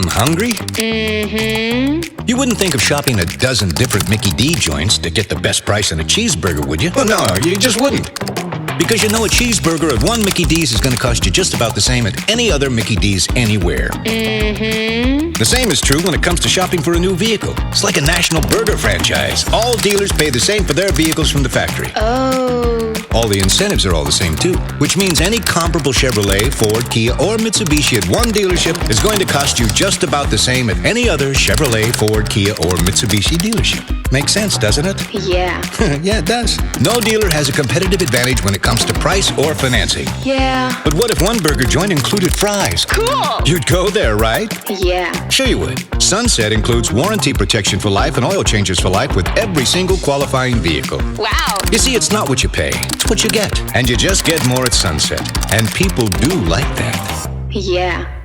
Hungry? Mm-hmm. You wouldn't think of shopping a dozen different Mickey D joints to get the best price on a cheeseburger, would you? Well, no, you just wouldn't. Because you know a cheeseburger at one Mickey D's is going to cost you just about the same at any other Mickey D's anywhere. Mm-hmm. The same is true when it comes to shopping for a new vehicle. It's like a national burger franchise. All dealers pay the same for their vehicles from the factory. Oh. All the incentives are all the same too, which means any comparable Chevrolet, Ford, Kia, or Mitsubishi at one dealership is going to cost you just about the same at any other Chevrolet, Ford, Kia, or Mitsubishi dealership. Makes sense, doesn't it? Yeah. Yeah, it does. No dealer has a competitive advantage when it comes to price or financing. Yeah. But what if one burger joint included fries? Cool. You'd go there, right? Yeah. Sure you would. Sunset includes warranty protection for life and oil changes for life with every single qualifying vehicle. Wow. You see, it's not what you pay, it's what you get. And you just get more at Sunset. And people do like that. Yeah.